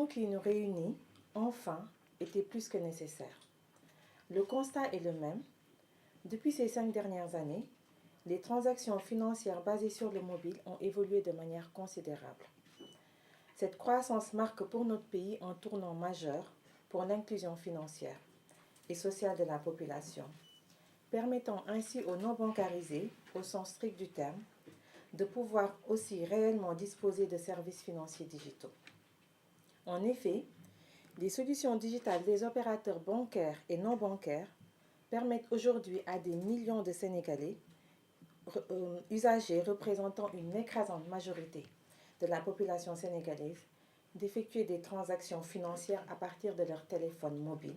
qui nous réunit, enfin, était plus que nécessaire. Le constat est le même. Depuis ces 5 dernières années, les transactions financières basées sur le mobile ont évolué de manière considérable. Cette croissance marque pour notre pays un tournant majeur pour l'inclusion financière et sociale de la population, permettant ainsi aux non-bancarisés, au sens strict du terme, de pouvoir aussi réellement disposer de services financiers digitaux. En effet, les solutions digitales des opérateurs bancaires et non bancaires permettent aujourd'hui à des millions de Sénégalais, usagers représentant une écrasante majorité de la population sénégalaise, d'effectuer des transactions financières à partir de leur téléphone mobile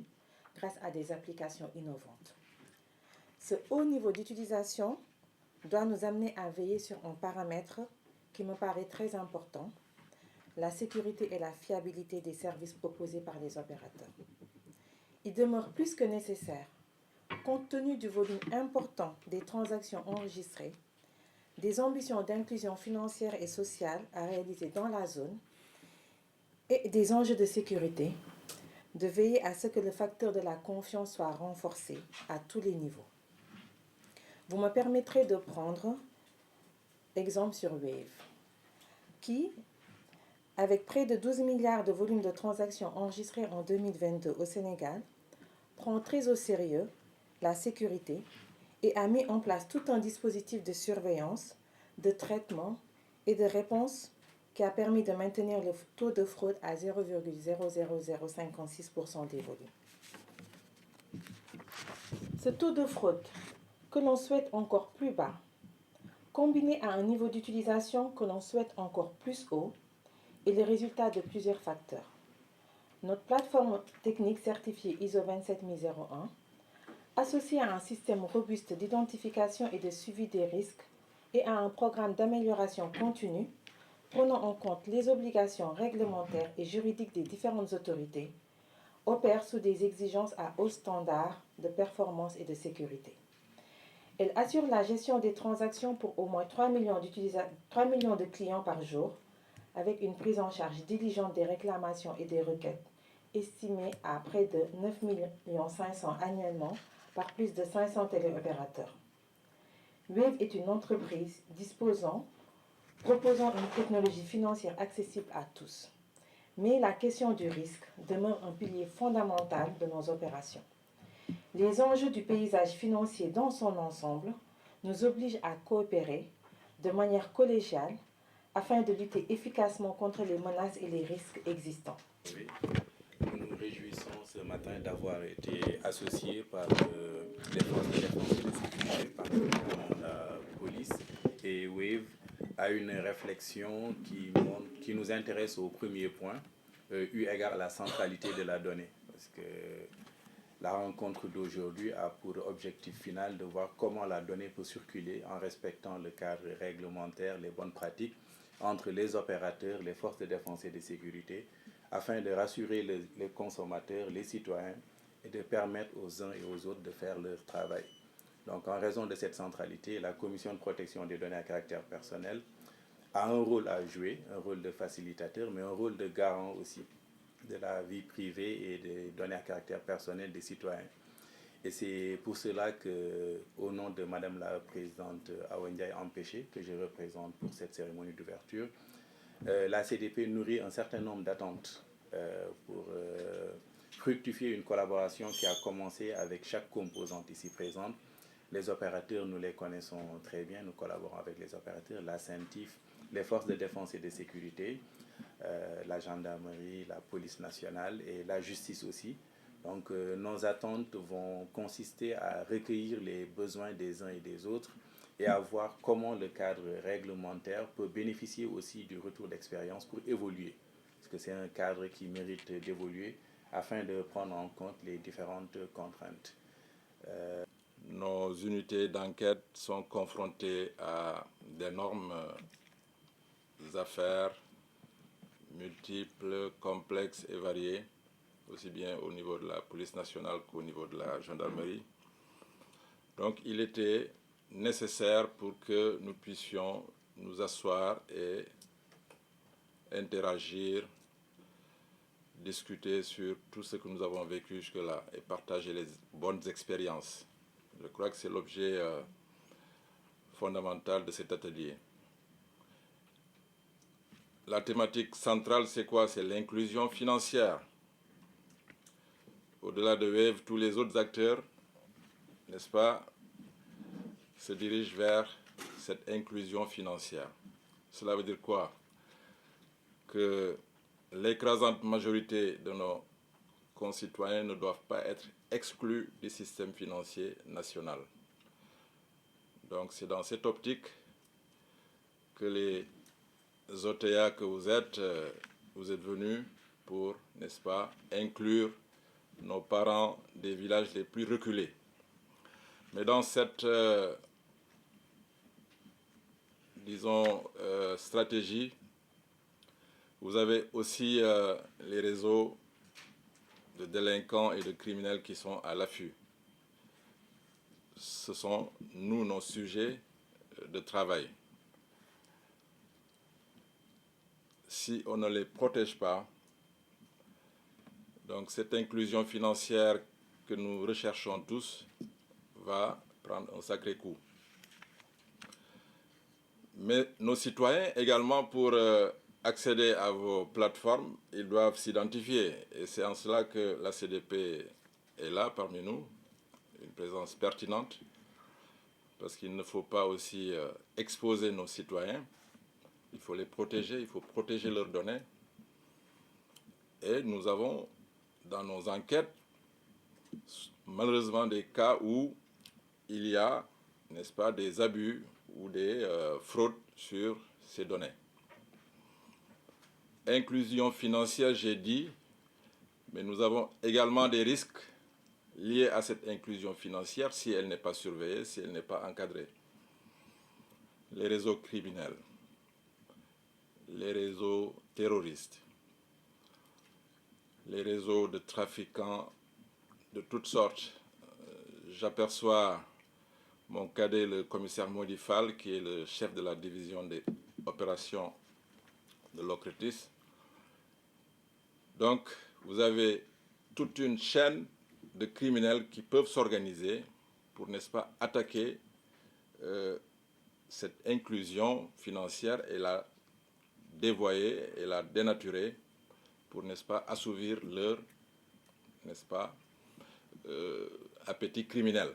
grâce à des applications innovantes. Ce haut niveau d'utilisation doit nous amener à veiller sur un paramètre qui me paraît très important, la sécurité et la fiabilité des services proposés par les opérateurs. Il demeure plus que nécessaire, compte tenu du volume important des transactions enregistrées, des ambitions d'inclusion financière et sociale à réaliser dans la zone et des enjeux de sécurité, de veiller à ce que le facteur de la confiance soit renforcé à tous les niveaux. Vous me permettrez de prendre exemple sur Wave, qui, avec près de 12 milliards de volume de transactions enregistrés en 2022 au Sénégal, prend très au sérieux la sécurité et a mis en place tout un dispositif de surveillance, de traitement et de réponse qui a permis de maintenir le taux de fraude à 0,00056% des volumes. Ce taux de fraude, que l'on souhaite encore plus bas, combiné à un niveau d'utilisation que l'on souhaite encore plus haut, est le résultat de plusieurs facteurs. Notre plateforme technique certifiée ISO 27001, associée à un système robuste d'identification et de suivi des risques et à un programme d'amélioration continue, prenant en compte les obligations réglementaires et juridiques des différentes autorités, opère sous des exigences à haut standard de performance et de sécurité. Elle assure la gestion des transactions pour au moins 3 millions de clients par jour, avec une prise en charge diligente des réclamations et des requêtes, estimée à près de 9,5 millions annuellement par plus de 500 téléopérateurs. Wave est une entreprise proposant une technologie financière accessible à tous. Mais la question du risque demeure un pilier fondamental de nos opérations. Les enjeux du paysage financier dans son ensemble nous obligent à coopérer de manière collégiale afin de lutter efficacement contre les menaces et les risques existants. Oui. Nous nous réjouissons ce matin d'avoir été associés par les forces de défense et de sécurité, particulièrement la police et Wave, à une réflexion qui nous intéresse au premier point, eu égard à la centralité de la donnée. Parce que la rencontre d'aujourd'hui a pour objectif final de voir comment la donnée peut circuler en respectant le cadre réglementaire, les bonnes pratiques entre les opérateurs, les forces de défense et de sécurité, afin de rassurer les consommateurs, les citoyens et de permettre aux uns et aux autres de faire leur travail. Donc, en raison de cette centralité, la Commission de protection des données à caractère personnel a un rôle à jouer, un rôle de facilitateur, mais un rôle de garant aussi de la vie privée et des données à caractère personnel des citoyens. Et c'est pour cela que, au nom de Madame la Présidente Awa Ndiaye Ampéché, que je représente pour cette cérémonie d'ouverture, la CDP nourrit un certain nombre d'attentes pour fructifier une collaboration qui a commencé avec chaque composante ici présente. Les opérateurs, nous les connaissons très bien, nous collaborons avec les opérateurs, la CENTIF, les forces de défense et de sécurité, la gendarmerie, la police nationale et la justice aussi. Donc nos attentes vont consister à recueillir les besoins des uns et des autres et à voir comment le cadre réglementaire peut bénéficier aussi du retour d'expérience pour évoluer. Parce que c'est un cadre qui mérite d'évoluer afin de prendre en compte les différentes contraintes. Nos unités d'enquête sont confrontées à d'énormes affaires multiples, complexes et variées, aussi bien au niveau de la police nationale qu'au niveau de la gendarmerie. Donc il était nécessaire pour que nous puissions nous asseoir et interagir discuter sur tout ce que nous avons vécu jusque-là et partager les bonnes expériences. Je crois que c'est l'objet fondamental de cet atelier. La thématique centrale, c'est quoi? C'est l'inclusion financière. Au-delà de Wave, tous les autres acteurs, n'est-ce pas, se dirigent vers cette inclusion financière. Cela veut dire quoi? Que l'écrasante majorité de nos concitoyens ne doivent pas être exclus du système financier national. Donc c'est dans cette optique que les OTA que vous êtes venus pour, n'est-ce pas, inclure nos parents des villages les plus reculés. Mais dans cette, stratégie, vous avez aussi les réseaux de délinquants et de criminels qui sont à l'affût. Ce sont, nous, nos sujets de travail. Si on ne les protège pas, donc cette inclusion financière que nous recherchons tous va prendre un sacré coup. Mais nos citoyens également, pour accéder à vos plateformes, ils doivent s'identifier. Et c'est en cela que la CDP est là parmi nous, une présence pertinente, parce qu'il ne faut pas aussi exposer nos citoyens. Il faut les protéger, il faut protéger leurs données. Et nous avons, dans nos enquêtes, malheureusement des cas où il y a, n'est-ce pas, des abus ou des fraudes sur ces données. Inclusion financière, j'ai dit, mais nous avons également des risques liés à cette inclusion financière si elle n'est pas surveillée, si elle n'est pas encadrée. Les réseaux criminels, les réseaux terroristes, les réseaux de trafiquants de toutes sortes. J'aperçois mon cadet, le commissaire Modifal, qui est le chef de la division des opérations de l'OCRTIS. Donc, vous avez toute une chaîne de criminels qui peuvent s'organiser pour, n'est-ce pas, attaquer cette inclusion financière et la dévoyer et la dénaturer pour, n'est-ce pas, assouvir leur, n'est-ce pas, appétit criminel.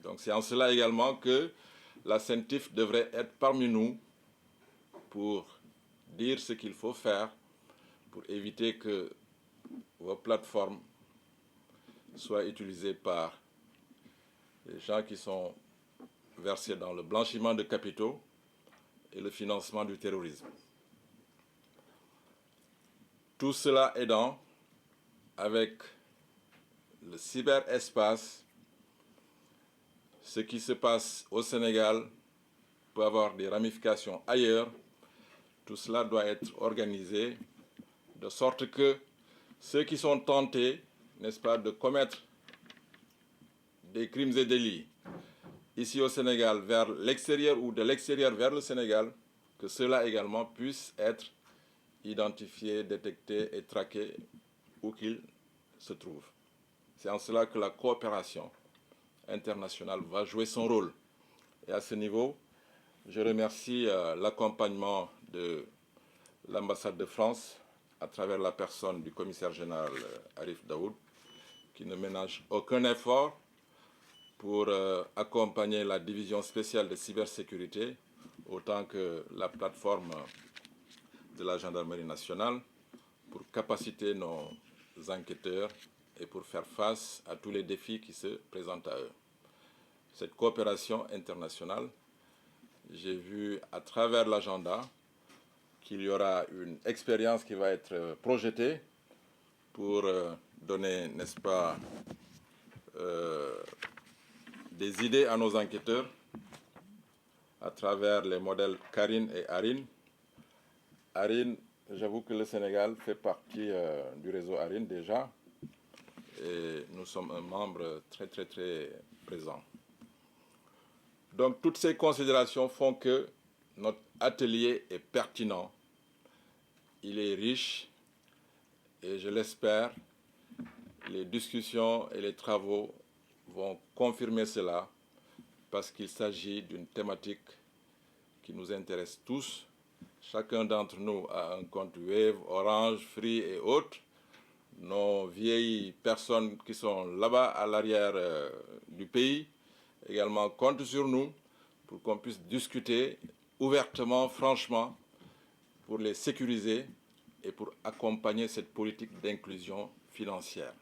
Donc c'est en cela également que la CENTIF devrait être parmi nous pour dire ce qu'il faut faire pour éviter que vos plateformes soient utilisées par les gens qui sont versés dans le blanchiment de capitaux et le financement du terrorisme. Tout cela aidant avec le cyberespace. Ce qui se passe au Sénégal peut avoir des ramifications ailleurs. Tout cela doit être organisé de sorte que ceux qui sont tentés, n'est-ce pas, de commettre des crimes et délits ici au Sénégal vers l'extérieur ou de l'extérieur vers le Sénégal, que cela également puisse être identifié, détecté et traqué où qu'il se trouve. C'est en cela que la coopération internationale va jouer son rôle. Et à ce niveau, je remercie l'accompagnement de l'ambassade de France à travers la personne du commissaire général Arif Daoud, qui ne ménage aucun effort pour accompagner la division spéciale de cybersécurité, autant que la plateforme de la gendarmerie nationale, pour capaciter nos enquêteurs et pour faire face à tous les défis qui se présentent à eux. Cette coopération internationale, j'ai vu à travers l'agenda qu'il y aura une expérience qui va être projetée pour donner, n'est-ce pas, des idées à nos enquêteurs à travers les modèles Karin et Arin. Arin, j'avoue que le Sénégal fait partie du réseau Arin déjà, et nous sommes un membre très présent. Donc toutes ces considérations font que notre atelier est pertinent, il est riche et je l'espère, les discussions et les travaux vont confirmer cela parce qu'il s'agit d'une thématique qui nous intéresse tous. Chacun d'entre nous a un compte Wave, Orange, Free et autres. Nos vieilles personnes qui sont là-bas à l'arrière du pays également comptent sur nous pour qu'on puisse discuter ouvertement, franchement, pour les sécuriser et pour accompagner cette politique d'inclusion financière.